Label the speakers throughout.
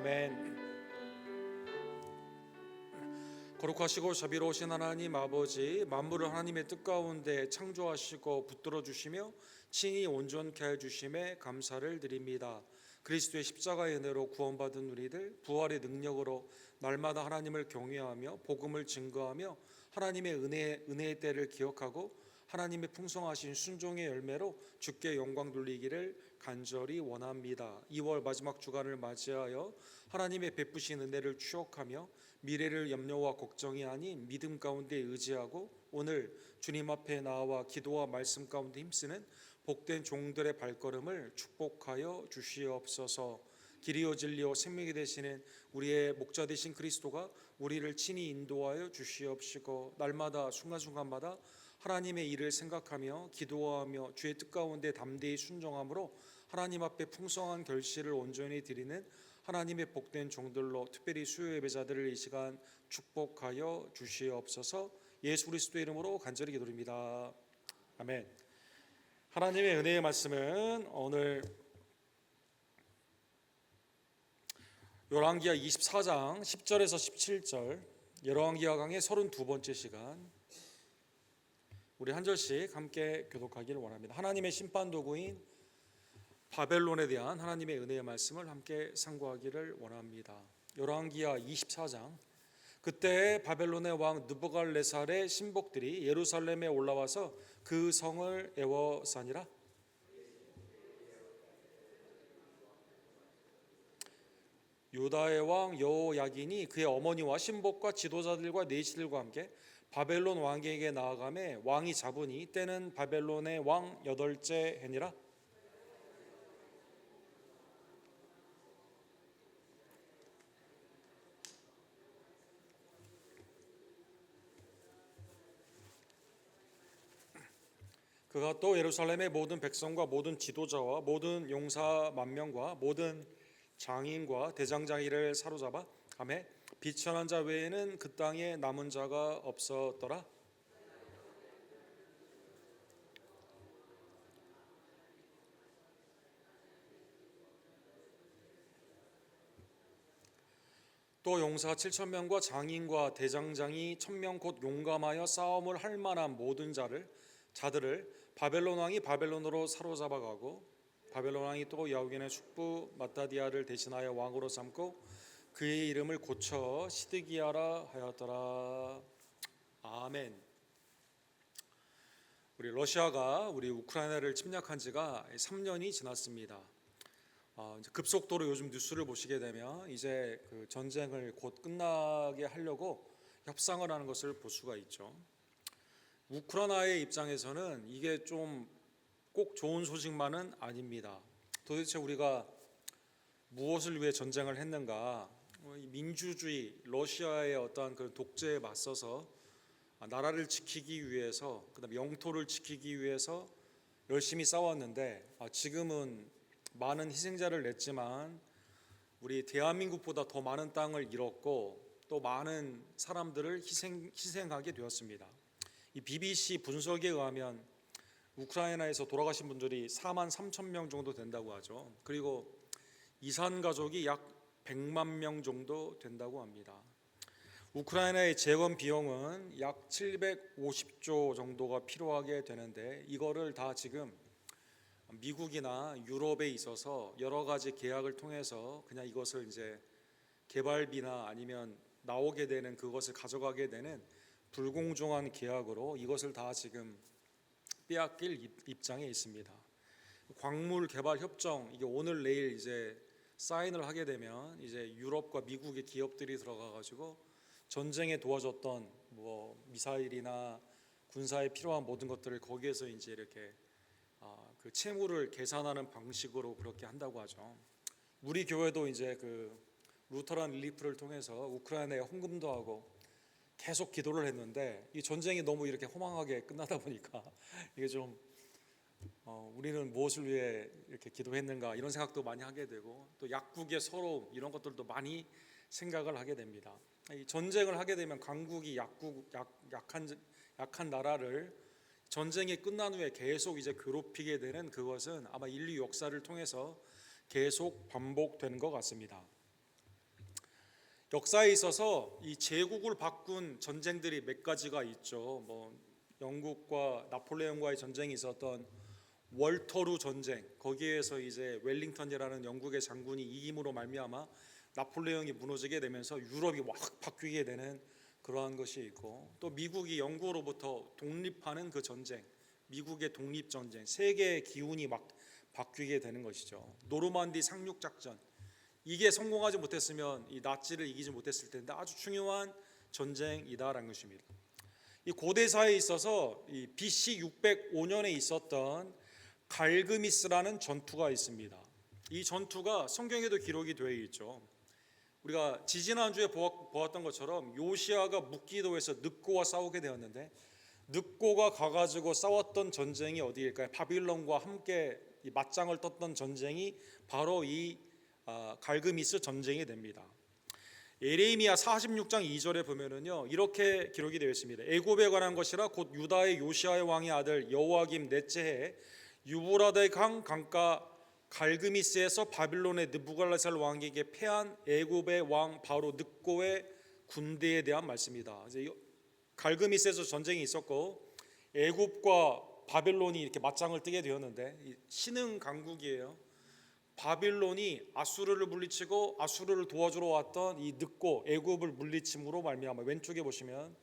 Speaker 1: 아멘. 거룩하시고 자비로우신 하나님 아버지, 만물을 하나님의 뜻 가운데 창조하시고 붙들어 주시며 친히 온전케 해 주심에 감사를 드립니다. 그리스도의 십자가의 은혜로 구원받은 우리들, 부활의 능력으로 날마다 하나님을 경외하며 복음을 증거하며 하나님의 은혜의 때를 기억하고 하나님의 풍성하신 순종의 열매로 주께 영광 돌리기를 간절히 원합니다. 2월 마지막 주간을 맞이하여 하나님의 베푸신 은혜를 추억하며 미래를 염려와 걱정이 아닌 믿음 가운데 의지하고 오늘 주님 앞에 나와 기도와 말씀 가운데 힘쓰는 복된 종들의 발걸음을 축복하여 주시옵소서. 길이요 진리요 생명이 되시는 우리의 목자 되신 그리스도가 우리를 친히 인도하여 주시옵시고 날마다 순간순간마다 하나님의 일을 생각하며 기도하며 주의 뜻 가운데 담대히 순종함으로 하나님 앞에 풍성한 결실을 온전히 드리는 하나님의 복된 종들로 특별히 수요 예배자들을 이 시간 축복하여 주시옵소서. 예수 그리스도의 이름으로 간절히 기도드립니다. 아멘. 하나님의 은혜의 말씀은 오늘 열왕기하 24장 10절에서 17절, 열왕기하 강의 32번째 시간, 우리 한 절씩 함께 교독하기를 원합니다. 하나님의 심판 도구인 바벨론에 대한 하나님의 은혜의 말씀을 함께 상고하기를 원합니다. 열왕기하 24장, 그때 바벨론의 왕 느부갓네살의 신복들이 예루살렘에 올라와서 그 성을 애워싸니라. 유다의 왕 여호야긴이 그의 어머니와 신복과 지도자들과 내시들과 함께 바벨론 왕에게 나아가매 왕이 잡으니 때는 바벨론의 왕 8째 해니라. 그가 또 예루살렘의 모든 백성과 모든 지도자와 모든 용사 10,000명과 모든 장인과 대장장이를 사로잡아 가매 비천한 자 외에는 그 땅에 남은 자가 없었더라. 또 용사 7,000명과 장인과 대장장이 1,000명 곧 용감하여 싸움을 할 만한 모든 자들을 바벨론 왕이 바벨론으로 사로잡아 가고 바벨론 왕이 또 야우긴의 숙부 마따디아를 대신하여 왕으로 삼고 그의 이름을 고쳐 시드기야라 하였더라. 아멘. 우리 러시아가 우리 우크라이나를 침략한 지가 3년이 지났습니다. 이제 급속도로 요즘 뉴스를 보시게 되면 이제 그 전쟁을 곧 끝나게 하려고 협상을 하는 것을 볼 수가 있죠. 우크라이나의 입장에서는 이게 좀 꼭 좋은 소식만은 아닙니다. 도대체 우리가 무엇을 위해 전쟁을 했는가? 민주주의, 러시아의 어떠한 그 독재에 맞서서 나라를 지키기 위해서, 그다음에 영토를 지키기 위해서 열심히 싸웠는데 지금은 많은 희생자를 냈지만 우리 대한민국보다 더 많은 땅을 잃었고 또 많은 사람들을 희생하게 되었습니다. 이 BBC 분석에 의하면 우크라이나에서 돌아가신 분들이 43,000명 정도 된다고 하죠. 그리고 이산 가족이 약 100만 명 정도 된다고 합니다. 우크라이나의 재건 비용은 약 750조 정도가 필요하게 되는데 이거를 다 지금 미국이나 유럽에 있어서 여러 가지 계약을 통해서 그냥 이것을 이제 개발비나 아니면 나오게 되는 그것을 가져가게 되는 불공정한 계약으로 이것을 다 지금 빼앗길 입장에 있습니다. 광물 개발 협정 이게 오늘 내일 이제 사인을 하게 되면 이제 유럽과 미국의 기업들이 들어가 가지고 전쟁에 도와줬던 뭐 미사일이나 군사에 필요한 모든 것들을 거기에서 이제 이렇게 그 채무를 계산하는 방식으로 그렇게 한다고 하죠. 우리 교회도 이제 그 루터란 릴리프를 통해서 우크라이나에 헌금도 하고 계속 기도를 했는데 이 전쟁이 너무 이렇게 허망하게 끝나다 보니까 이게 좀 우리는 무엇을 위해 이렇게 기도했는가 이런 생각도 많이 하게 되고 또 약국의 서러움 이런 것들도 많이 생각을 하게 됩니다. 이 전쟁을 하게 되면 강국이 약한 나라를 전쟁이 끝난 후에 계속 이제 괴롭히게 되는 그것은 아마 인류 역사를 통해서 계속 반복되는 것 같습니다. 역사에 있어서 이 제국을 바꾼 전쟁들이 몇 가지가 있죠. 뭐 영국과 나폴레옹과의 전쟁이 있었던 월터루 전쟁, 거기에서 이제 웰링턴이라는 영국의 장군이 이김으로 말미암아 나폴레옹이 무너지게 되면서 유럽이 확 바뀌게 되는 그러한 것이 있고, 또 미국이 영국으로부터 독립하는 그 전쟁, 미국의 독립 전쟁, 세계의 기운이 막 바뀌게 되는 것이죠. 노르만디 상륙 작전, 이게 성공하지 못했으면 이 나치를 이기지 못했을 텐데 아주 중요한 전쟁이다라는 것입니다. 이 고대사에 있어서 이 BC 605년에 있었던 갈그미스라는 전투가 있습니다. 이 전투가 성경에도 기록이 되어 있죠. 우리가 지지난주에 보았던 것처럼 요시아가 묵기도에서 늑고와 싸우게 되었는데, 늑고가 가가지고 싸웠던 전쟁이 어디일까요? 바빌론과 함께 이 맞짱을 떴던 전쟁이 바로 이 갈그미스 전쟁이 됩니다. 예레미야 46장 2절에 보면은요, 이렇게 기록이 되어 있습니다. 애굽에 관한 것이라 곧 유다의 요시아의 왕의 아들 여호와김 넷째 해에 유브라데 강 강가 갈그미스에서 바빌론의 느부갈네살 왕에게 패한 애굽의 왕 바로 늑고의 군대에 대한 말씀이다. 이제 갈그미스에서 전쟁이 있었고 애굽과 바빌론이 이렇게 맞짱을 뜨게 되었는데, 신흥 강국이에요. 바빌론이 아수르를 물리치고 아수르를 도와주러 왔던 이 늑고 애굽을 물리침으로 말미암아, 왼쪽에 보시면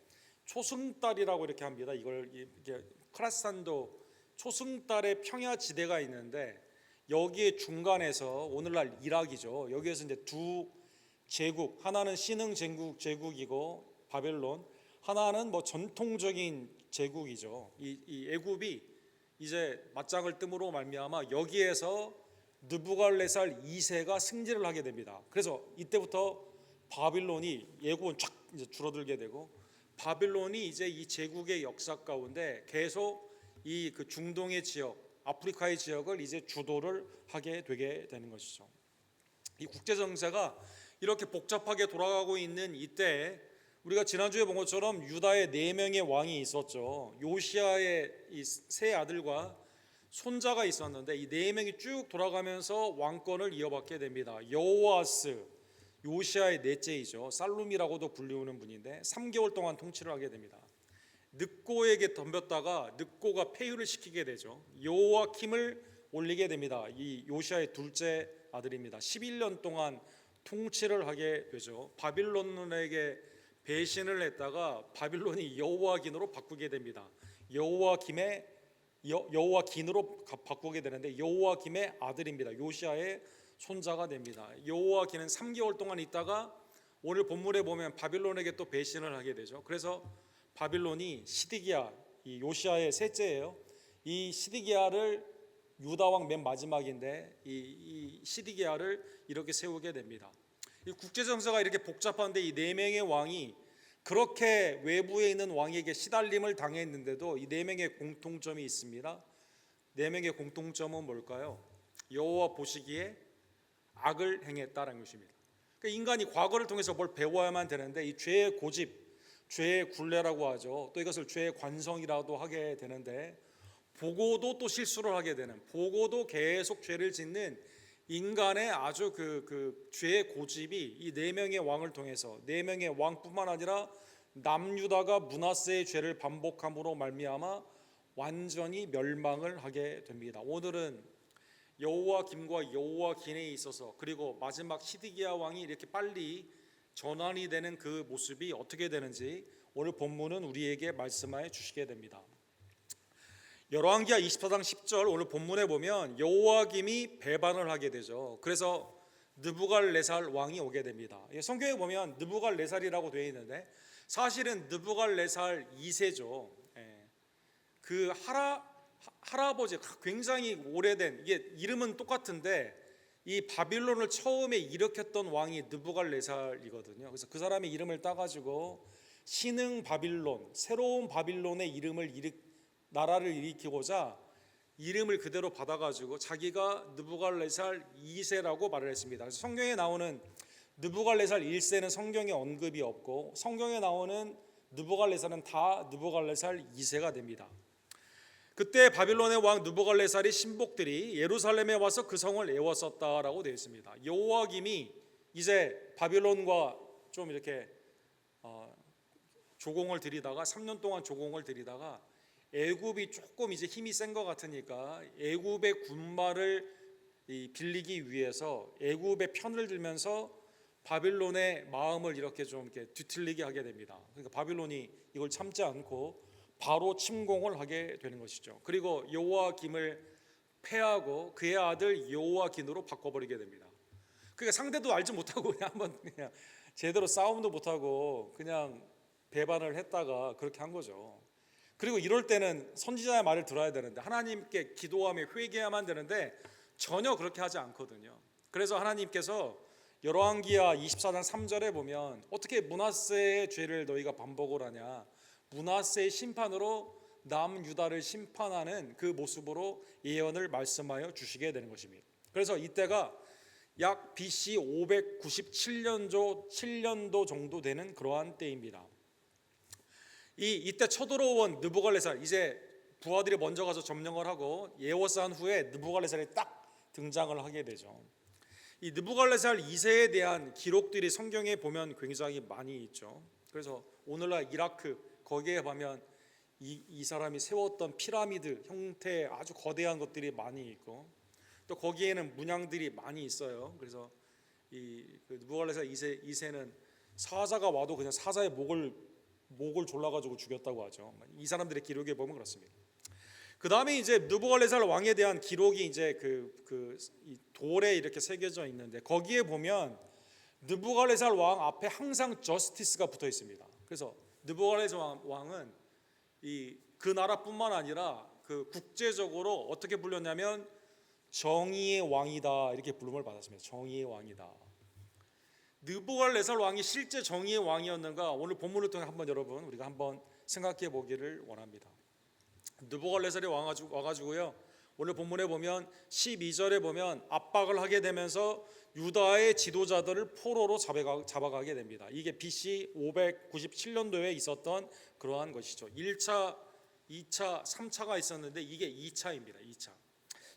Speaker 1: 초승달이라고 이렇게 합니다. 이걸 이렇게 크라산도 초승달의 평야지대가 있는데, 여기에 중간에서 오늘날 이락이죠. 여기에서 이제 두 제국, 하나는 신흥 제국이고 바벨론, 하나는 뭐 전통적인 제국이죠. 이 애굽이 이제 맞짱을 뜸으로 말미암아 여기에서 느부갈네살 2세가 승리를 하게 됩니다. 그래서 이때부터 바빌론이, 애굽은 쫙 이제 줄어들게 되고, 바빌론이 이제 이 제국의 역사 가운데 계속 이 그 중동의 지역, 아프리카의 지역을 이제 주도를 하게 되게 되는 것이죠. 이 국제 정세가 이렇게 복잡하게 돌아가고 있는 이때, 우리가 지난주에 본 것처럼 유다의 4명의 왕이 있었죠. 요시아의 이 세 아들과 손자가 있었는데, 이 4명이 쭉 돌아가면서 왕권을 이어받게 됩니다. 여호아스, 요시아의 넷째이죠. 살룸이라고도 불리우는 분인데 3개월 동안 통치를 하게 됩니다. 늑고에게 덤볐다가 늑고가 폐위를 시키게 되죠. 여호와킴을 올리게 됩니다. 이 요시아의 둘째 아들입니다. 11년 동안 통치를 하게 되죠. 바빌론에게 배신을 했다가 바빌론이 여호와긴으로 바꾸게 됩니다. 여호와긴으로 바꾸게 되는데, 여호와김의 아들입니다. 요시아의 손자가 됩니다. 여호와긴은 3개월 동안 있다가 오늘 본문에 보면 바빌론에게 또 배신을 하게 되죠. 그래서 바빌론이 시드기야, 이 요시아의 셋째예요. 이 시드기야를, 유다 왕 맨 마지막인데 이 시드기야를 이렇게 세우게 됩니다. 이 국제 정세가 이렇게 복잡한데 이 4명의 왕이 그렇게 외부에 있는 왕에게 시달림을 당했는데도 이 4명의 공통점이 있습니다. 4명의 공통점은 뭘까요? 여호와 보시기에 악을 행했다라는 것입니다. 그러니까 인간이 과거를 통해서 뭘 배워야만 되는데, 이 죄의 고집, 죄의 굴레라고 하죠. 또 이것을 죄의 관성이라도 하게 되는데, 보고도 또 실수를 하게 되는, 보고도 계속 죄를 짓는 인간의 아주 그 죄의 고집이 이 4명의 왕을 통해서, 4명의 왕뿐만 아니라 남유다가 므낫세의 죄를 반복함으로 말미암아 완전히 멸망을 하게 됩니다. 오늘은 여호와김과 여호와긴에 있어서, 그리고 마지막 시드기야 왕이 이렇게 빨리 전환이 되는 그 모습이 어떻게 되는지 오늘 본문은 우리에게 말씀하여 주시게 됩니다. 열왕기하 24장 10절, 오늘 본문에 보면 여호와김이 배반을 하게 되죠. 그래서 느부갈네살 왕이 오게 됩니다. 성경에 보면 느부갈네살이라고 되어 있는데 사실은 느부갈네살 2세죠. 그 할아버지, 굉장히 오래된, 이게 이름은 똑같은데 이 바빌론을 처음에 일으켰던 왕이 느부갈네살이거든요. 그래서 그 사람의 이름을 따가지고 신흥 바빌론, 새로운 바빌론의 나라를 일으키고자 이름을 그대로 받아가지고 자기가 느부갈네살 2세라고 말을 했습니다. 그래서 성경에 나오는 느부갈네살 1세는 성경에 언급이 없고, 성경에 나오는 느부갈네살은 다 느부갈네살 2세가 됩니다. 그때 바빌론의 왕 느부갈네살이 신복들이 예루살렘에 와서 그 성을 애웠었다라고 되어 있습니다. 여호와김이 이제 바빌론과 좀 이렇게 조공을 들이다가 3년 동안 조공을 들이다가 애굽이 조금 이제 힘이 센 것 같으니까 애굽의 군마를 빌리기 위해서 애굽의 편을 들면서 바빌론의 마음을 이렇게 좀 이렇게 뒤틀리게 하게 됩니다. 그러니까 바빌론이 이걸 참지 않고 바로 침공을 하게 되는 것이죠. 그리고 여호와김을 패하고 그의 아들 여호와긴으로 바꿔버리게 됩니다. 그러니까 상대도 알지 못하고 그냥 제대로 싸움도 못하고 그냥 배반을 했다가 그렇게 한 거죠. 그리고 이럴 때는 선지자의 말을 들어야 되는데 하나님께 기도하며 회개해야만 되는데 전혀 그렇게 하지 않거든요. 그래서 하나님께서 열왕기하 24장 3절에 보면 어떻게 므낫세의 죄를 너희가 반복을 하냐, 므낫세의 심판으로 남유다를 심판하는 그 모습으로 예언을 말씀하여 주시게 되는 것입니다. 그래서 이때가 약 BC 597년도 정도 되는 그러한 때입니다. 이때 쳐들어온 느부갈네살, 이제 부하들이 먼저 가서 점령을 하고 예워싸한 후에 느부갈네살이 딱 등장을 하게 되죠. 이 느부갈네살 2세에 대한 기록들이 성경에 보면 굉장히 많이 있죠. 그래서 오늘날 이라크 거기에 보면 이 사람이 세웠던 피라미드 형태의 아주 거대한 것들이 많이 있고 또 거기에는 문양들이 많이 있어요. 그래서 그 느부갈네살 2세는 사자가 와도 그냥 사자의 목을 졸라가지고 죽였다고 하죠. 이 사람들의 기록에 보면 그렇습니다. 그 다음에 이제 느부갈네살 왕에 대한 기록이 이제 이 돌에 이렇게 새겨져 있는데 거기에 보면 느부갈네살 왕 앞에 항상 저스티스가 붙어 있습니다. 그래서 느부갈네살 왕은 그 나라뿐만 아니라 그 국제적으로 어떻게 불렸냐면 정의의 왕이다 이렇게 부름을 받았습니다. 정의의 왕이다. 느부갈네살 왕이 실제 정의의 왕이었는가 오늘 본문을 통해 한번 여러분 우리가 한번 생각해 보기를 원합니다. 느부갈네살이 와가지고요 오늘 본문에 보면 12절에 보면 압박을 하게 되면서 유다의 지도자들을 포로로 잡아가게 됩니다. 이게 BC 597년도에 있었던 그러한 것이죠. 1차, 2차, 3차가 있었는데 이게 2차입니다. 2차.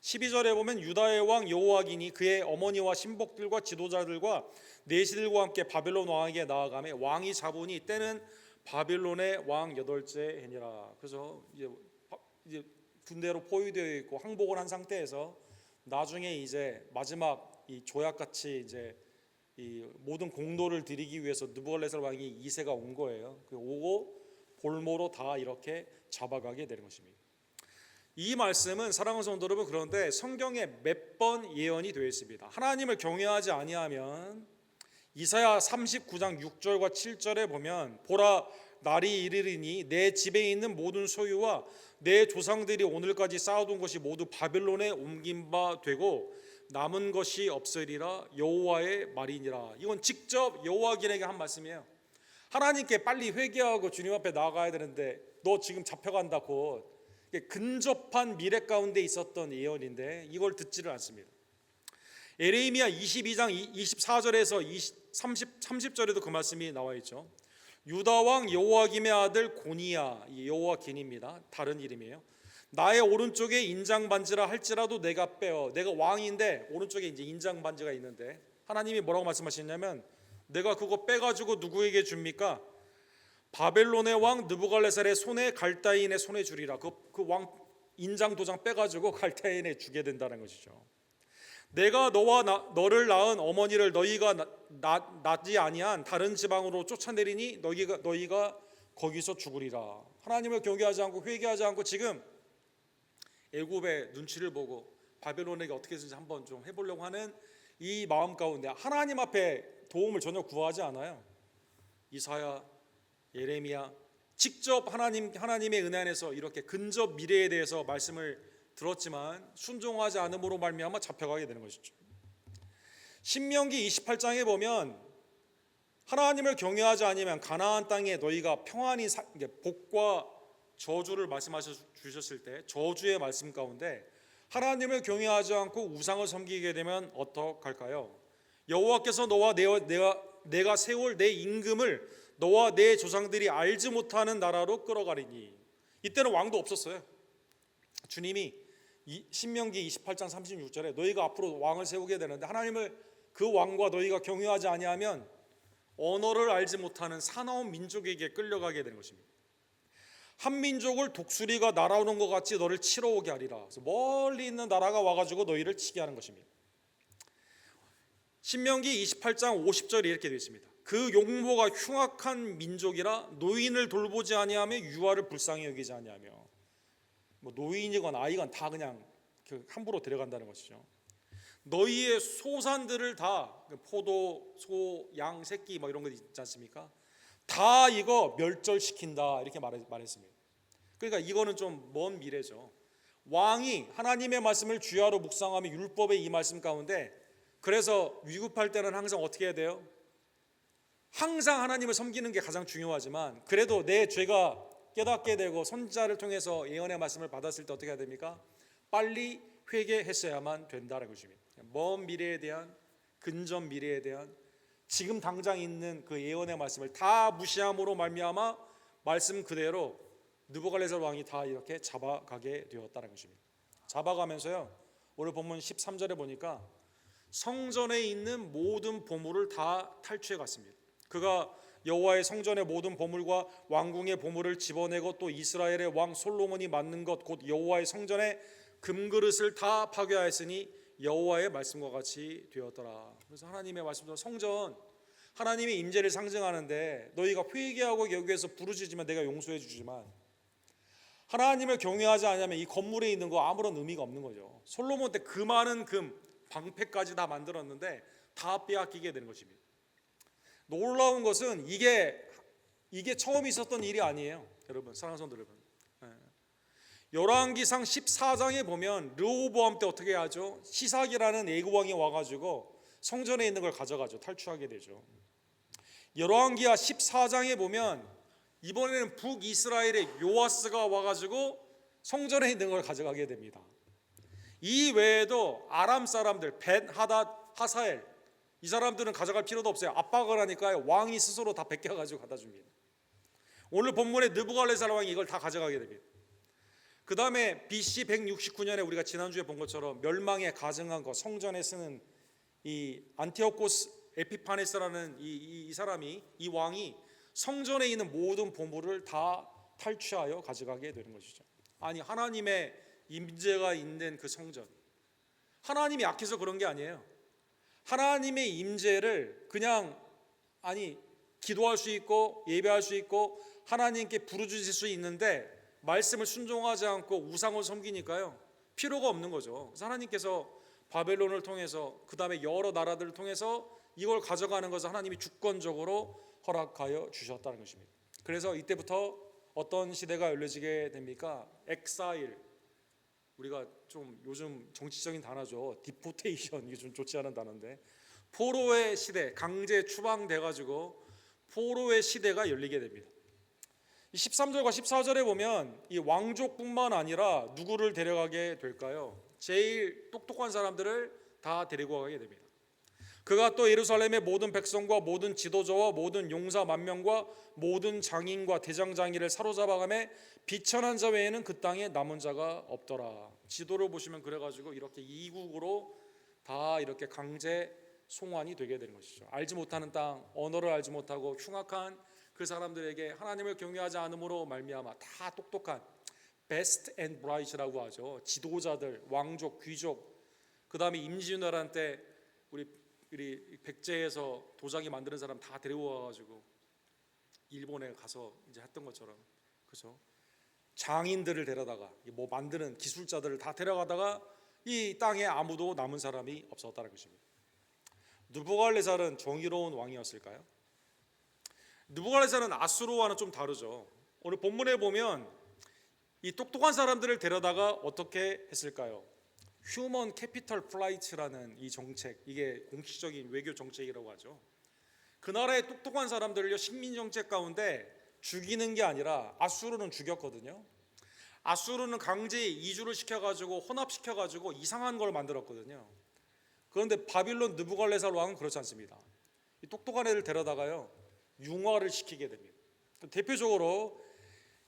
Speaker 1: 12절에 보면 유다의 왕 여호와긴이 그의 어머니와 신복들과 지도자들과 내시들과 함께 바벨론 왕에게 나아가며 왕이 잡으니 때는 바빌론의 왕 8째 해니라. 그래서 이제 군대로 포위되어 있고 항복을 한 상태에서 나중에 이제 마지막 이 조약같이 이제 이 모든 공로를 드리기 위해서 느부갈네살 왕이 2세가 온 거예요. 그 오고 볼모로 다 이렇게 잡아가게 되는 것입니다. 이 말씀은 사랑하는 성도 여러분 그런데 성경에 몇 번 예언이 되어 있습니다. 하나님을 경외하지 아니하면 이사야 39장 6절과 7절에 보면 보라 날이 이르리니 내 집에 있는 모든 소유와 내 조상들이 오늘까지 쌓아둔 것이 모두 바벨론에 옮긴 바 되고 남은 것이 없으리라 여호와의 말이니라. 이건 직접 여호와에게 한 말씀이에요. 하나님께 빨리 회개하고 주님 앞에 나아가야 되는데 너 지금 잡혀간다고 근접한 미래 가운데 있었던 예언인데 이걸 듣지를 않습니다. 에레미야 22장 24절에서 30절에도 그 말씀이 나와 있죠. 유다 왕 여호와김의 아들 고니야, 여호와긴입니다. 다른 이름이에요. 나의 오른쪽에 인장 반지라 할지라도 내가 빼어. 내가 왕인데 오른쪽에 이제 인장 반지가 있는데 하나님이 뭐라고 말씀하시냐면 내가 그거 빼가지고 누구에게 줍니까? 바벨론의 왕 느부갈네살의 손에 갈다인의 손에 주리라. 그 왕 인장 도장 빼가지고 갈다인에 주게 된다는 것이죠. 내가 너와 너를 낳은 어머니를 너희가 낳지 아니한 다른 지방으로 쫓아내리니 너희가 거기서 죽으리라. 하나님을 경외하지 않고 회개하지 않고 지금 애굽의 눈치를 보고 바벨론에게 어떻게든지 한번 좀 해보려고 하는 이 마음 가운데 하나님 앞에 도움을 전혀 구하지 않아요. 이사야, 예레미야 직접 하나님의 은혜 안에서 이렇게 근접 미래에 대해서 말씀을 들었지만 순종하지 않음으로 말미암아 잡혀가게 되는 것이죠. 신명기 28장에 보면 하나님을 경외하지 않으면 가나안 땅에 너희가 평안히 복과 저주를 말씀하셔 주셨을 때 저주의 말씀 가운데 하나님을 경외하지 않고 우상을 섬기게 되면 어떡할까요? 여호와께서 너와 내가 세울 내 임금을 너와 내 조상들이 알지 못하는 나라로 끌어가리니. 이때는 왕도 없었어요. 주님이 신명기 28장 36절에 너희가 앞으로 왕을 세우게 되는데 하나님을 그 왕과 너희가 경외하지 아니하면 언어를 알지 못하는 사나운 민족에게 끌려가게 되는 것입니다. 한 민족을 독수리가 날아오는 것 같이 너를 치러 오게 하리라. 그래서 멀리 있는 나라가 와가지고 너희를 치게 하는 것입니다. 신명기 28장 50절에 이렇게 되어 있습니다. 그 용모가 흉악한 민족이라 노인을 돌보지 아니하며 유아를 불쌍히 여기지 아니하며, 뭐 노인이건 아이건 다 그냥 함부로 데려간다는 것이죠. 너희의 소산들을 다, 포도, 소, 양, 새끼 뭐 이런 거 있지 않습니까? 다 이거 멸절시킨다 이렇게 말했습니다. 그러니까 이거는 좀 먼 미래죠. 왕이 하나님의 말씀을 주야로 묵상하며 율법의 이 말씀 가운데, 그래서 위급할 때는 항상 어떻게 해야 돼요? 항상 하나님을 섬기는 게 가장 중요하지만, 그래도 내 죄가 깨닫게 되고 선지자를 통해서 예언의 말씀을 받았을 때 어떻게 해야 됩니까? 빨리 회개했어야만 된다는 것입니다. 먼 미래에 대한, 근전 미래에 대한, 지금 당장 있는 그 예언의 말씀을 다 무시함으로 말미암아 말씀 그대로 느부갓네살 왕이 다 이렇게 잡아가게 되었다는 것입니다. 잡아가면서요, 오늘 본문 13절에 보니까 성전에 있는 모든 보물을 다 탈취해 갔습니다. 그가 여호와의 성전의 모든 보물과 왕궁의 보물을 집어내고 또 이스라엘의 왕 솔로몬이 만든 것 곧 여호와의 성전의 금그릇을 다 파괴하였으니 여호와의 말씀과 같이 되었더라. 그래서 하나님의 말씀도 성전, 하나님의 임재를 상징하는데 너희가 회개하고 여기에서 부르짖으면 내가 용서해 주지만 하나님을 경외하지 않으면 이 건물에 있는 거 아무런 의미가 없는 거죠. 솔로몬 때 그 많은 금, 방패까지 다 만들었는데 다 빼앗기게 되는 것입니다. 놀라운 것은 이게 처음 있었던 일이 아니에요. 여러분, 사랑하는 성도 여러분, 열왕기상 14장에 보면 르호보암 때 어떻게 하죠? 시삭이라는 애국왕이 와가지고 성전에 있는 걸 가져가죠. 탈취하게 되죠. 열왕기하 14장에 보면 이번에는 북이스라엘의 요아스가 와가지고 성전에 있는 걸 가져가게 됩니다. 이 외에도 아람 사람들 벳, 하닷, 하사엘, 이 사람들은 가져갈 필요도 없어요. 압박을 하니까 왕이 스스로 다 베껴가지고 갖다 줍니다. 오늘 본문에 느부갓네살 왕이 이걸 다 가져가게 됩니다. 그 다음에 BC 169년에 우리가 지난주에 본 것처럼 멸망에 가증한 것, 성전에 쓰는 이 안티오코스 에피파네스라는 이 사람이, 이 왕이 성전에 있는 모든 보물을 다 탈취하여 가져가게 되는 것이죠. 아니, 하나님의 임재가 있는 그 성전, 하나님이 약해서 그런 게 아니에요. 하나님의 임재를 그냥, 아니, 기도할 수 있고 예배할 수 있고 하나님께 부르짖을 수 있는데 말씀을 순종하지 않고 우상을 섬기니까요, 필요가 없는 거죠. 그래서 하나님께서 바벨론을 통해서, 그 다음에 여러 나라들을 통해서 이걸 가져가는 것을 하나님이 주권적으로 허락하여 주셨다는 것입니다. 그래서 이때부터 어떤 시대가 열려지게 됩니까? 엑사일, 우리가 좀 요즘 정치적인 단어죠. 디포테이션, 이게 좀 좋지 않은 단어인데, 포로의 시대, 강제 추방돼가지고 포로의 시대가 열리게 됩니다. 13절과 14절에 보면 이 왕족뿐만 아니라 누구를 데려가게 될까요? 제일 똑똑한 사람들을 다 데리고 가게 됩니다. 그가 또 예루살렘의 모든 백성과 모든 지도자와 모든 용사 만명과 모든 장인과 대장장이를 사로잡아가매 비천한 자 외에는 그 땅에 남은 자가 없더라. 지도를 보시면 그래가지고 이렇게 이국으로 다 이렇게 강제 송환이 되게 되는 것이죠. 알지 못하는 땅, 언어를 알지 못하고 흉악한 그 사람들에게 하나님을 경외하지 않음으로 말미암아 다 똑똑한 베스트 앤 브라이트라고 하죠. 지도자들, 왕족, 귀족, 그 다음에 임진왜란 때 우리 백제에서 도자기 만드는 사람 다 데리고 와가지고 일본에 가서 이제 했던 것처럼, 그렇죠? 장인들을 데려다가 뭐 만드는 기술자들을 다 데려가다가 이 땅에 아무도 남은 사람이 없었다는 것입니다. 느부갓네살은 정의로운 왕이었을까요? 느부갓네살은 아수르와는 좀 다르죠. 오늘 본문에 보면 이 똑똑한 사람들을 데려다가 어떻게 했을까요? 휴먼 캐피털 플라이트라는 이 정책, 이게 공식적인 외교 정책이라고 하죠. 그 나라의 똑똑한 사람들을요, 식민 정책 가운데 죽이는 게 아니라, 아수르는 죽였거든요. 아수르는 강제 이주를 시켜가지고 혼합시켜가지고 이상한 걸 만들었거든요. 그런데 바빌론 느부갓네살 왕은 그렇지 않습니다. 이 똑똑한 애를 데려다가요, 융화를 시키게 됩니다. 대표적으로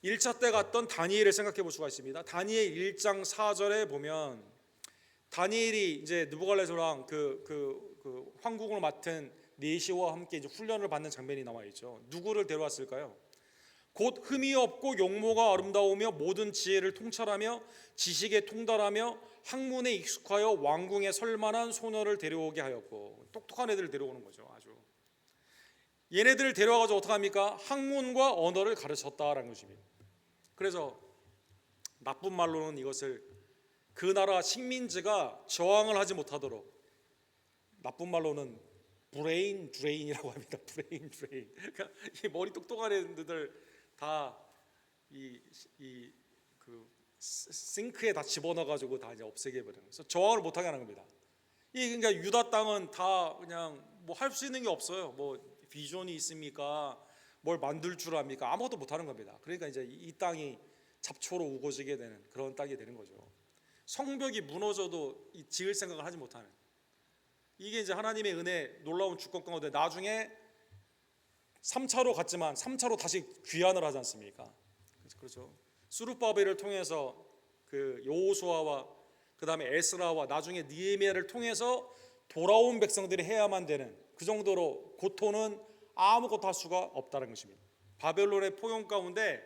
Speaker 1: 1차 때 갔던 다니엘을 생각해 볼 수가 있습니다. 다니엘 1장 4절에 보면 다니엘이 이제 느부갓네살 왕 그 황궁을 맡은 내시와 함께 이제 훈련을 받는 장면이 나와 있죠. 누구를 데려왔을까요? 곧 흠이 없고 용모가 아름다우며 모든 지혜를 통찰하며 지식에 통달하며 학문에 익숙하여 왕궁에 설만한 소녀를 데려오게 하였고, 똑똑한 애들을 데려오는 거죠. 아주 얘네들을 데려와가지고 어떻게 합니까? 학문과 언어를 가르쳤다라는 것입니다. 그래서 나쁜 말로는 이것을 그 나라 식민지가 저항을 하지 못하도록, 나쁜 말로는 브레인 드레인이라고 합니다. 브레인 드레인. 그러니까 이 머리 똑똑한 애들 다 그 싱크에 다 집어넣어가지고 다 이제 없애게 버려요. 그래서 저항을 못하게 하는 겁니다. 이 그러니까 유다 땅은 다 그냥 뭐 할 수 있는 게 없어요. 뭐 비전이 있습니까? 뭘 만들 줄 압니까? 아무것도 못하는 겁니다. 그러니까 이제 이 땅이 잡초로 우거지게 되는 그런 땅이 되는 거죠. 성벽이 무너져도 지을 생각을 하지 못하는, 이게 이제 하나님의 은혜 놀라운 주권 가운데 나중에 3차로 갔지만 3차로 다시 귀환을 하지 않습니까? 그렇죠. 수룹바벨을 통해서 그 여호수아와 그 다음에 에스라와 나중에 느헤미야를 통해서 돌아온 백성들이 해야만 되는 그 정도로 고토는 아무것도 할 수가 없다는 것입니다. 바벨론의 포용 가운데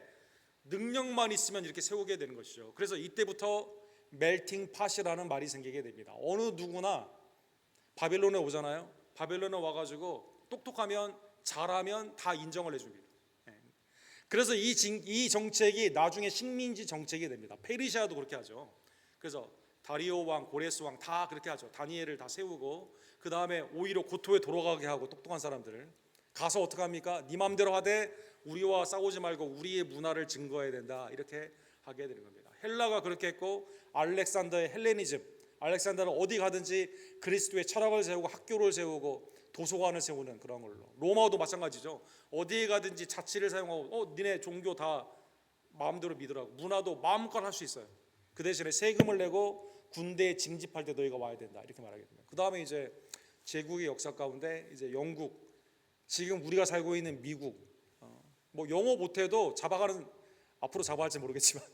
Speaker 1: 능력만 있으면 이렇게 세우게 되는 것이죠. 그래서 이때부터 멜팅 팟이라는 말이 생기게 됩니다. 어느 누구나 바벨론에 오잖아요. 바벨론에 와가지고 똑똑하면 잘하면 다 인정을 해줍니다. 그래서 이 정책이 나중에 식민지 정책이 됩니다. 페르시아도 그렇게 하죠. 그래서 다리오 왕, 고레스 왕 다 그렇게 하죠. 다니엘을 다 세우고 그 다음에 오히려 고토에 돌아가게 하고 똑똑한 사람들을 가서 어떻게 합니까? 네 맘대로 하되 우리와 싸우지 말고 우리의 문화를 증거해야 된다, 이렇게 하게 되는 겁니다. 헬라가 그렇게 했고 알렉산더의 헬레니즘, 알렉산더는 어디 가든지 그리스도의 철학을 세우고 학교를 세우고 도서관을 세우는 그런 걸로. 로마도 마찬가지죠. 어디에 가든지 자치를 사용하고 니네 종교 다 마음대로 믿으라고, 문화도 마음껏 할 수 있어요. 그 대신에 세금을 내고 군대에 징집할 때 너희가 와야 된다, 이렇게 말하게 됩니다. 그 다음에 이제 제국의 역사 가운데 이제 영국, 지금 우리가 살고 있는 미국, 뭐 영어 못해도 잡아가는, 앞으로 잡아갈지 모르겠지만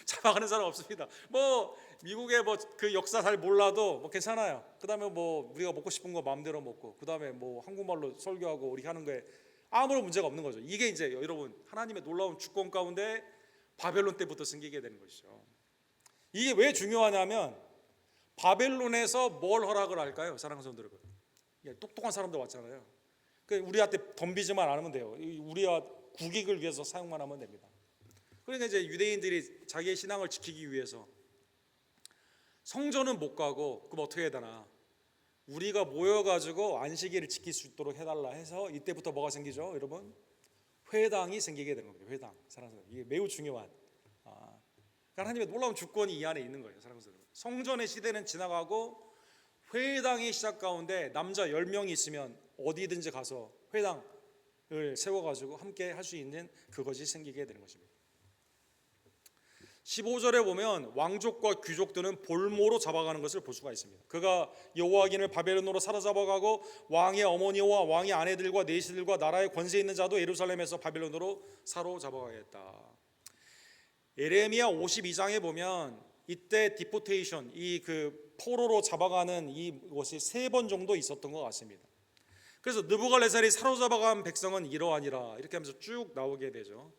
Speaker 1: 잡아가는 사람 없습니다. 뭐 미국의 뭐 그 역사 잘 몰라도 뭐 괜찮아요. 그다음에 뭐 우리가 먹고 싶은 거 마음대로 먹고, 그다음에 뭐 한국말로 설교하고 우리 하는 거에 아무런 문제가 없는 거죠. 이게 이제 여러분 하나님의 놀라운 주권 가운데 바벨론 때부터 생기게 되는 것이죠. 이게 왜 중요하냐면 바벨론에서 뭘 허락을 할까요? 사랑하는 성도 여러분, 똑똑한 사람들 왔잖아요. 우리한테 덤비지만 않으면 돼요. 우리와 국익을 위해서 사용만 하면 됩니다. 그러니까 이제 유대인들이 자기의 신앙을 지키기 위해서 성전은 못 가고, 그럼 어떻게 해야 되나? 우리가 모여가지고 안식일을 지킬 수 있도록 해달라 해서 이때부터 뭐가 생기죠, 여러분? 회당이 생기게 되는 겁니다. 회당. 사랑하는, 이게 매우 중요한. 하나님의 놀라운 주권이 이 안에 있는 거예요, 사랑하는 여러분. 성전의 시대는 지나가고 회당의 시작 가운데 남자 10명이 있으면 어디든지 가서 회당을 세워가지고 함께 할 수 있는 그것이 생기게 되는 것입니다. 15절에 보면 왕족과 귀족들은 볼모로 잡아가는 것을 볼 수가 있습니다. 그가 여호와긴을 바벨론으로 사로잡아가고 왕의 어머니와 왕의 아내들과 내시들과 나라의 권세 있는 자도 예루살렘에서 바벨론으로 사로잡아가겠다. 예레미야 52장에 보면 이때 디포테이션, 이 그 포로로 잡아가는 이것이 3번 정도 있었던 것 같습니다. 그래서 느부갓네살이 사로잡아간 백성은 이러하니라, 이렇게 하면서 쭉 나오게 되죠.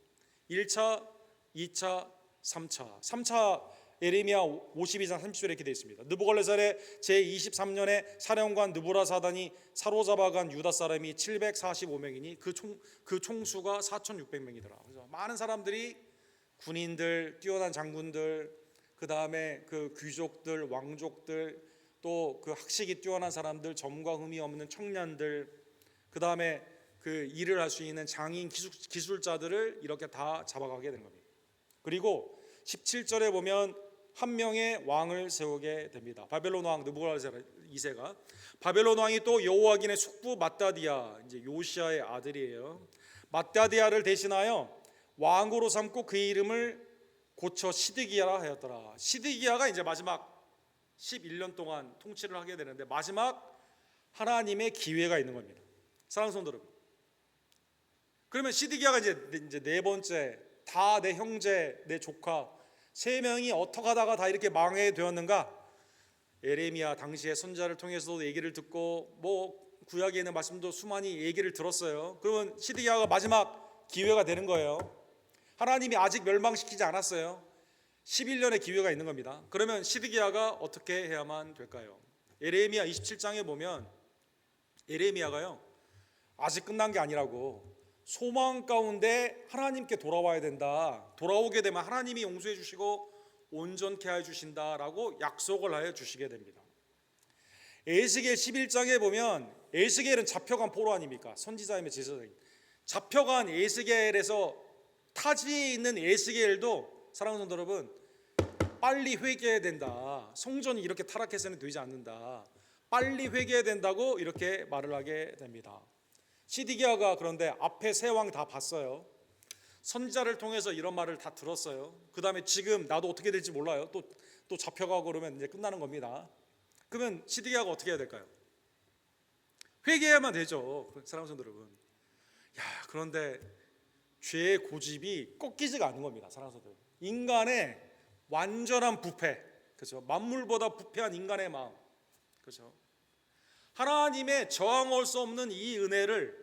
Speaker 1: 1차, 2차, 3차 예레미야 52장 30절에 이렇게 되어 있습니다. 느부갓네살의 제23년에 사령관 느부라사단이 사로잡아간 유다 사람이 745명이니 그 총수가 4,600명이더라. 그래서 많은 사람들이, 군인들, 뛰어난 장군들, 그 다음에 그 귀족들, 왕족들, 또 그 학식이 뛰어난 사람들, 점과 흠이 없는 청년들, 그 다음에 그 일을 할 수 있는 장인, 기술자들을 이렇게 다 잡아가게 된 겁니다. 그리고 17절에 보면 한 명의 왕을 세우게 됩니다. 바벨론 왕 느부갓네살 2세가, 바벨론 왕이 또 여호와긴의 숙부 맏다디아, 이제 요시아의 아들이에요. 맏다디아를 대신하여 왕으로 삼고 그의 이름을 고쳐 시드기야라 하였더라. 시드기야가 이제 마지막 11년 동안 통치를 하게 되는데 마지막 하나님의 기회가 있는 겁니다. 사랑하는 성도 여러분, 그러면 시드기야가 이제 네 번째, 다 내 형제, 내 조카 3명이 어떻게 하다가 다 이렇게 망하게 되었는가? 예레미야 당시의 선자를 통해서도 얘기를 듣고 뭐 구약에 있는 말씀도 수많이 얘기를 들었어요. 그러면 시드기야가 마지막 기회가 되는 거예요. 하나님이 아직 멸망시키지 않았어요. 11년의 기회가 있는 겁니다. 그러면 시드기야가 어떻게 해야만 될까요? 에레미야 27장에 보면 에레미야가요, 아직 끝난 게 아니라고, 소망 가운데 하나님께 돌아와야 된다, 돌아오게 되면 하나님이 용서해 주시고 온전케 해 주신다라고 약속을 하여 주시게 됩니다. 에스겔 11장에 보면 에스겔은 잡혀간 포로 아닙니까? 선지자이며 제사장이 잡혀간 에스겔에서 타지에 있는 에스겔도, 사랑하는 성도 여러분, 빨리 회개해야 된다, 성전이 이렇게 타락해서는 되지 않는다, 빨리 회개해야 된다고 이렇게 말을 하게 됩니다. 시드기야가 그런데 앞에 세 왕 다 봤어요. 선지자를 통해서 이런 말을 다 들었어요. 그 다음에 지금 나도 어떻게 될지 몰라요. 또 잡혀가고 그러면 이제 끝나는 겁니다. 그러면 시드기야가 어떻게 해야 될까요? 회개해야만 되죠. 사랑하는 성도 여러분. 그런데 죄의 고집이 꺾이지가 않는 겁니다. 사랑하는 성도 여러분. 인간의 완전한 부패, 그렇죠? 만물보다 부패한 인간의 마음, 그렇죠? 하나님의 저항할 수 없는 이 은혜를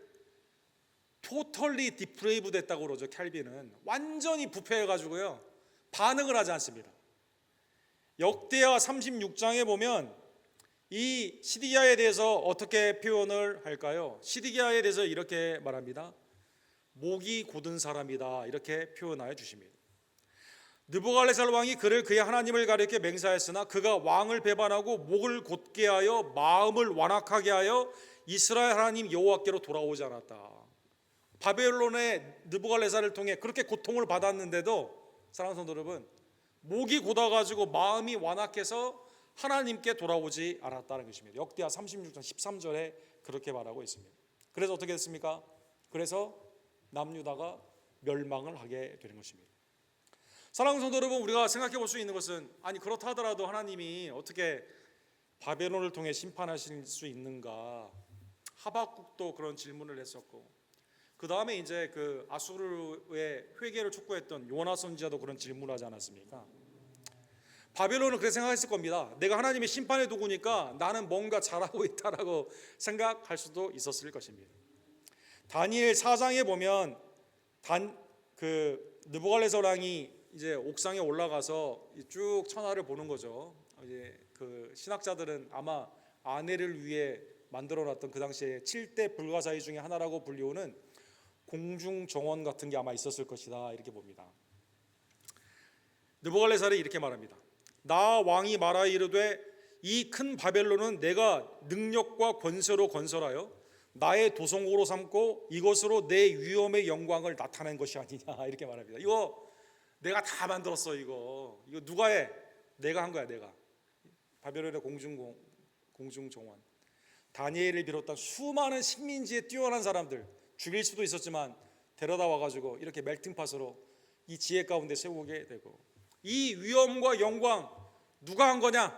Speaker 1: totally depraved 됐다고 그러죠. 캘빈은 완전히 부패해가지고요, 반응을 하지 않습니다. 역대하 36장에 보면 이 시드기야에 대해서 어떻게 표현을 할까요? 시드기야에 대해서 이렇게 말합니다. 목이 곧은 사람이다, 이렇게 표현하여 주십니다. 느부갈네살 왕이 그를 그의 하나님을 가리켜 맹세하였으나 그가 왕을 배반하고 목을 곧게 하여 마음을 완악하게 하여 이스라엘 하나님 여호와께로 돌아오지 않았다. 바벨론의 느부갈네살을 통해 그렇게 고통을 받았는데도, 사랑하는 성도 여러분, 목이 곧아가지고 마음이 완악해서 하나님께 돌아오지 않았다는 것입니다. 역대하 36장 13절에 그렇게 말하고 있습니다. 그래서 어떻게 됐습니까? 그래서 남유다가 멸망을 하게 되는 것입니다. 사랑하는 성도 여러분, 우리가 생각해 볼 수 있는 것은, 아니 그렇다 하더라도 하나님이 어떻게 바벨론을 통해 심판하실 수 있는가? 하박국도 그런 질문을 했었고, 그 다음에 이제 그 아수르의 회개를 촉구했던 요나 선지자도 그런 질문을 하지 않았습니까? 바벨론은 그렇게 생각했을 겁니다. 내가 하나님의 심판의 도구니까 나는 뭔가 잘하고 있다라고 생각할 수도 있었을 것입니다. 다니엘 4장에 보면 느부갈네살 왕이 이제 옥상에 올라가서 쭉 천하를 보는 거죠. 이제 그 신학자들은 아마 아내를 위해 만들어놨던 그 당시에 7대 불가사의 중에 하나라고 불리우는 공중 정원 같은 게 아마 있었을 것이다, 이렇게 봅니다. 느부갈네살이 이렇게 말합니다. 나 왕이 말하 이르되 이 큰 바벨론은 내가 능력과 권세로 건설하여 나의 도성으로 삼고 이것으로 내 위엄의 영광을 나타낸 것이 아니냐, 이렇게 말합니다. 이거 내가 다 만들었어. 이거 누가 해? 내가 한 거야. 내가. 바벨론의 공중 정원, 다니엘을 비롯한 수많은 식민지에 뛰어난 사람들 죽일 수도 있었지만 데려다 와가지고 이렇게 멜팅팟으로 이 지혜 가운데 세우게 되고, 이 위엄과 영광 누가 한 거냐?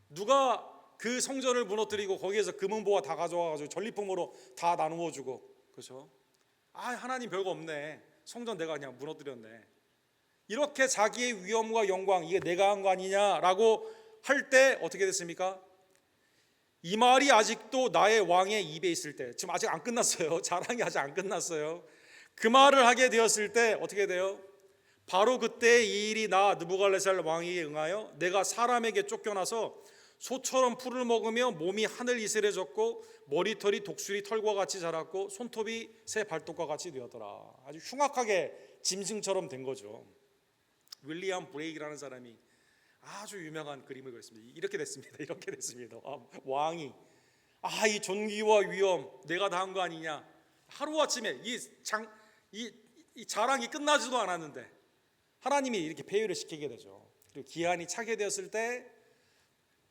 Speaker 1: 누가 그 성전을 무너뜨리고 거기에서 금은보화 다 가져와가지고 전리품으로 다 나누어 주고, 그렇죠? 하나님 별거 없네, 성전 내가 그냥 무너뜨렸네, 이렇게 자기의 위엄과 영광, 이게 내가 한 거 아니냐라고 할 때 어떻게 됐습니까? 이 말이 아직도 나의 왕의 입에 있을 때, 지금 아직 안 끝났어요. 자랑이 아직 안 끝났어요. 그 말을 하게 되었을 때 어떻게 돼요? 바로 그때 이 일이 나 느부갈네살 왕에게 응하여 내가 사람에게 쫓겨나서 소처럼 풀을 먹으며 몸이 하늘 이슬해졌고 머리털이 독수리 털과 같이 자랐고 손톱이 새 발톱과 같이 되었더라. 아주 흉악하게 짐승처럼 된 거죠. 윌리엄 브레이크라는 사람이 아주 유명한 그림을 그렸습니다. 이렇게 됐습니다. 이렇게 됐습니다. 왕이 이 존귀와 위엄 내가 다 한 거 아니냐? 하루아침에 이 자랑이 끝나지도 않았는데 하나님이 이렇게 폐위를 시키게 되죠. 그리고 기한이 차게 되었을 때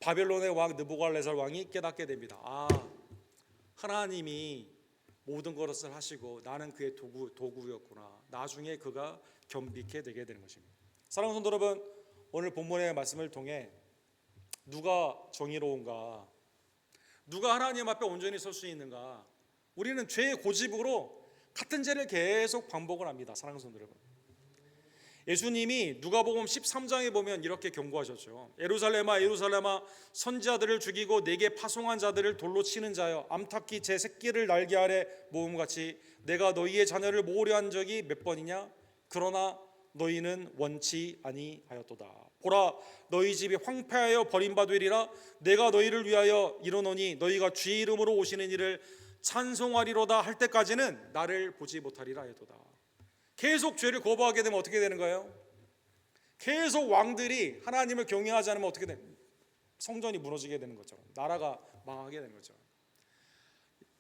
Speaker 1: 바벨론의 왕 느부갈네살 왕이 깨닫게 됩니다. 하나님이 모든 것을 하시고 나는 그의 도구였구나. 나중에 그가 겸비케 되게 되는 것입니다. 사랑하는 성도 여러분, 오늘 본문의 말씀을 통해 누가 정의로운가, 누가 하나님 앞에 온전히 설 수 있는가, 우리는 죄의 고집으로 같은 죄를 계속 반복을 합니다. 사랑하는 성도 여러분, 예수님이 누가복음 13장에 보면 이렇게 경고하셨죠. 예루살렘아 예루살렘아 선지자들을 죽이고 내게 파송한 자들을 돌로 치는 자여 암탉이 제 새끼를 날개 아래 모음같이 내가 너희의 자녀를 모으려 한 적이 몇 번이냐 그러나 너희는 원치 아니하였도다. 보라 너희 집이 황폐하여 버림받으리라 내가 너희를 위하여 이르노니 너희가 주의 이름으로 오시는 이를 찬송하리로다 할 때까지는 나를 보지 못하리라 하였도다. 계속 죄를 거부하게 되면 어떻게 되는 거예요? 계속 왕들이 하나님을 경외하지 않으면 어떻게 돼? 성전이 무너지게 되는 것처럼 나라가 망하게 되는 것처럼.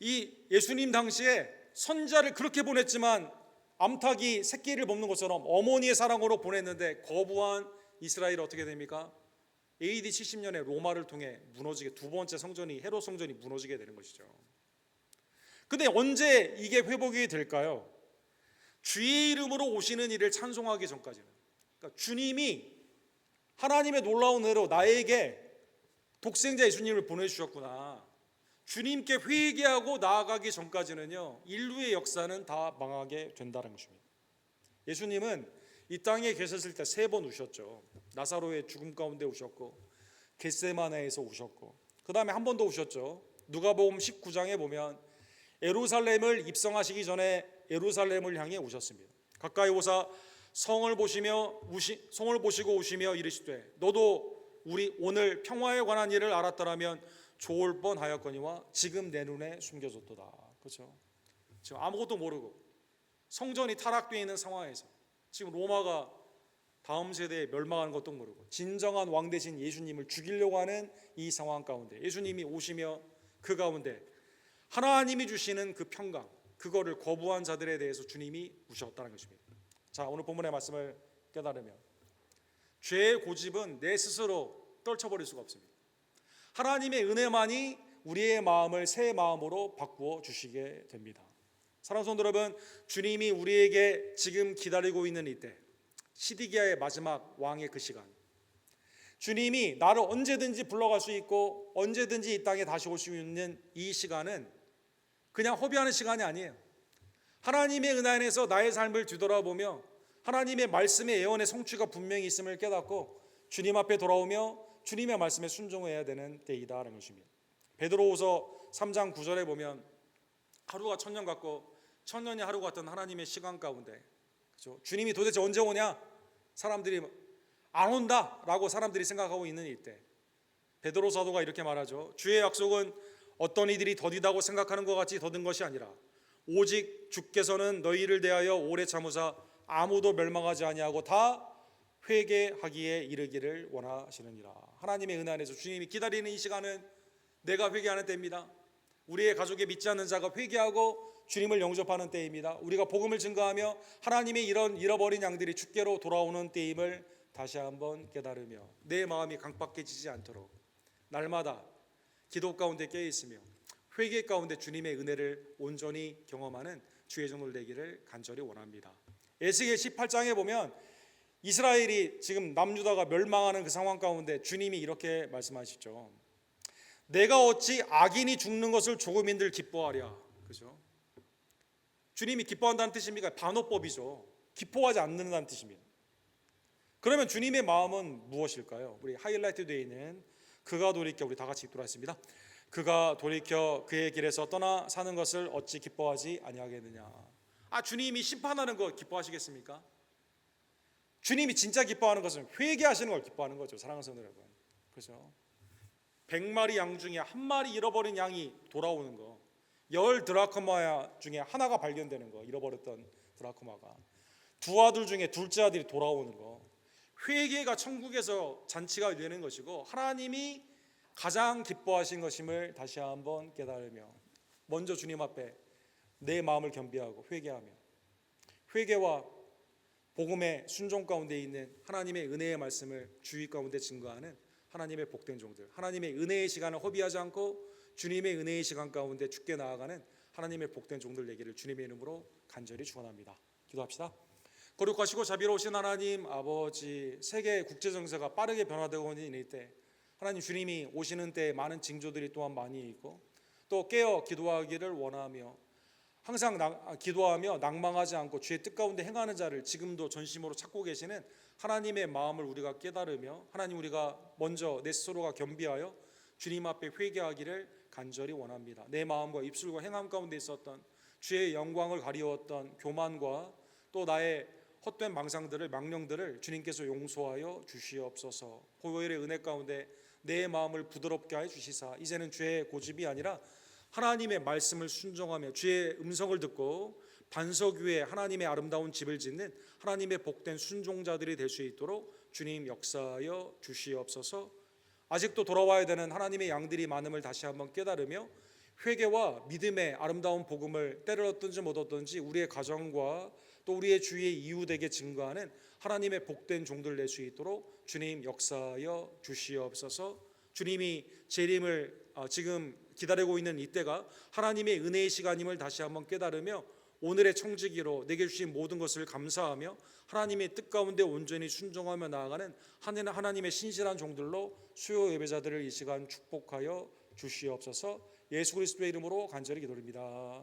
Speaker 1: 이 예수님 당시에 선지자를 그렇게 보냈지만 암탉이 새끼를 먹는 것처럼 어머니의 사랑으로 보냈는데 거부한 이스라엘이 어떻게 됩니까? AD 70년에 로마를 통해 무너지게 두 번째 성전이 헤롯 성전이 무너지게 되는 것이죠. 근데 언제 이게 회복이 될까요? 주의 이름으로 오시는 이를 찬송하기 전까지는. 그러니까 주님이 하나님의 놀라운 은혜로 나에게 독생자 예수님을 보내주셨구나. 주님께 회개하고 나아가기 전까지는요 인류의 역사는 다 망하게 된다는 것입니다. 예수님은 이 땅에 계셨을 때 3번 우셨죠. 나사로의 죽음 가운데 우셨고 겟세마네에서 우셨고 그 다음에 한 번 더 우셨죠. 누가복음 19장에 보면 예루살렘을 입성하시기 전에 예루살렘을 향해 오셨습니다. 가까이 오사 성을 보시고 오시며 이르시되 너도 우리 오늘 평화에 관한 일을 알았더라면 좋을 뻔하였거니와 지금 내 눈에 숨겨졌도다. 그렇죠? 지금 아무것도 모르고 성전이 타락되어 있는 상황에서 지금 로마가 다음 세대에 멸망하는 것도 모르고 진정한 왕 대신 예수님을 죽이려고 하는 이 상황 가운데 예수님이 오시며 그 가운데 하나님이 주시는 그 평강 그거를 거부한 자들에 대해서 주님이 우셨다는 것입니다. 자, 오늘 본문의 말씀을 깨달으면 죄의 고집은 내 스스로 떨쳐버릴 수가 없습니다. 하나님의 은혜만이 우리의 마음을 새 마음으로 바꾸어 주시게 됩니다. 사랑하는 성도 여러분, 주님이 우리에게 지금 기다리고 있는 이때 시디기야의 마지막 왕의 그 시간, 주님이 나를 언제든지 불러갈 수 있고 언제든지 이 땅에 다시 올 수 있는 이 시간은 그냥 허비하는 시간이 아니에요. 하나님의 은혜 안에서 나의 삶을 뒤돌아보며 하나님의 말씀의 예언의 성취가 분명히 있음을 깨닫고 주님 앞에 돌아오며 주님의 말씀에 순종해야 되는 때이다라는 것입니다. 베드로후서 3장 9절에 보면 하루가 천년 같고 천년이 하루 같은 하나님의 시간 가운데, 그렇죠? 주님이 도대체 언제 오냐? 사람들이 안 온다라고 사람들이 생각하고 있는 이때 베드로 사도가 이렇게 말하죠. 주의 약속은 어떤 이들이 더디다고 생각하는 것 같이 더딘 것이 아니라 오직 주께서는 너희를 대하여 오래 참으사 아무도 멸망하지 아니하고 다 회개하기에 이르기를 원하시느니라. 하나님의 은혜 안에서 주님이 기다리는 이 시간은 내가 회개하는 때입니다. 우리의 가족에 믿지 않는 자가 회개하고 주님을 영접하는 때입니다. 우리가 복음을 증거하며 하나님의 이런 잃어버린 양들이 주께로 돌아오는 때임을 다시 한번 깨달으며 내 마음이 강박해지지 않도록 날마다 기도 가운데 깨어있으며 회개 가운데 주님의 은혜를 온전히 경험하는 주의 종들 되기를 간절히 원합니다. 에스겔 18장에 보면 이스라엘이 지금 남유다가 멸망하는 그 상황 가운데 주님이 이렇게 말씀하시죠. 내가 어찌 악인이 죽는 것을 조금인들 기뻐하랴. 그죠? 주님이 기뻐한다는 뜻입니까? 반어법이죠. 기뻐하지 않는다는 뜻입니다. 그러면 주님의 마음은 무엇일까요? 우리 하이라이트 되어 있는 그가 돌이켜, 우리 다 같이 읽도록 하겠습니다. 그가 돌이켜 그의 길에서 떠나 사는 것을 어찌 기뻐하지 아니하겠느냐. 주님이 심판하는 거 기뻐하시겠습니까? 주님이 진짜 기뻐하는 것은 회개하시는 걸 기뻐하는 거죠. 사랑하는 성도 여러분, 그렇죠? 100마리 양 중에 한 마리 잃어버린 양이 돌아오는 거, 10 드라크마 중에 하나가 발견되는 거, 잃어버렸던 드라크마가, 두 아들 중에 둘째 아들이 돌아오는 거, 회개가 천국에서 잔치가 되는 것이고 하나님이 가장 기뻐하신 것임을 다시 한번 깨달으며 먼저 주님 앞에 내 마음을 겸비하고 회개하며 회개와 복음의 순종 가운데 있는 하나님의 은혜의 말씀을 주의 가운데 증거하는 하나님의 복된 종들, 하나님의 은혜의 시간을 허비하지 않고 주님의 은혜의 시간 가운데 주께 나아가는 하나님의 복된 종들 되기를 주님의 이름으로 간절히 축원합니다. 기도합시다. 거룩하시고 자비로우신 하나님 아버지, 세계 국제 정세가 빠르게 변화되고 있는 이때 하나님 주님이 오시는 때 많은 징조들이 또한 많이 있고 또 깨어 기도하기를 원하며 항상 기도하며 낭망하지 않고 주의 뜻 가운데 행하는 자를 지금도 전심으로 찾고 계시는 하나님의 마음을 우리가 깨달으며 하나님 우리가 먼저 내 스스로가 겸비하여 주님 앞에 회개하기를 간절히 원합니다. 내 마음과 입술과 행함 가운데 있었던 주의 영광을 가리웠던 교만과 또 나의 헛된 망상들을 망령들을 주님께서 용서하여 주시옵소서. 보혈의 은혜 가운데 내 마음을 부드럽게 하여 주시사 이제는 죄의 고집이 아니라 하나님의 말씀을 순종하며 주의 음성을 듣고 반석 위에 하나님의 아름다운 집을 짓는 하나님의 복된 순종자들이 될 수 있도록 주님 역사하여 주시옵소서. 아직도 돌아와야 되는 하나님의 양들이 많음을 다시 한번 깨달으며 회개와 믿음의 아름다운 복음을 때를 얻든지 못 얻든지 우리의 가정과 또 우리의 주위의 이웃에게 증거하는 하나님의 복된 종들 낼 수 있도록 주님 역사하여 주시옵소서. 주님이 재림을 지금 기다리고 있는 이때가 하나님의 은혜의 시간임을 다시 한번 깨달으며 오늘의 청지기로 내게 주신 모든 것을 감사하며 하나님의 뜻 가운데 온전히 순종하며 나아가는 하나님의 신실한 종들로 수요 예배자들을 이 시간 축복하여 주시옵소서. 예수 그리스도의 이름으로 간절히 기도드립니다.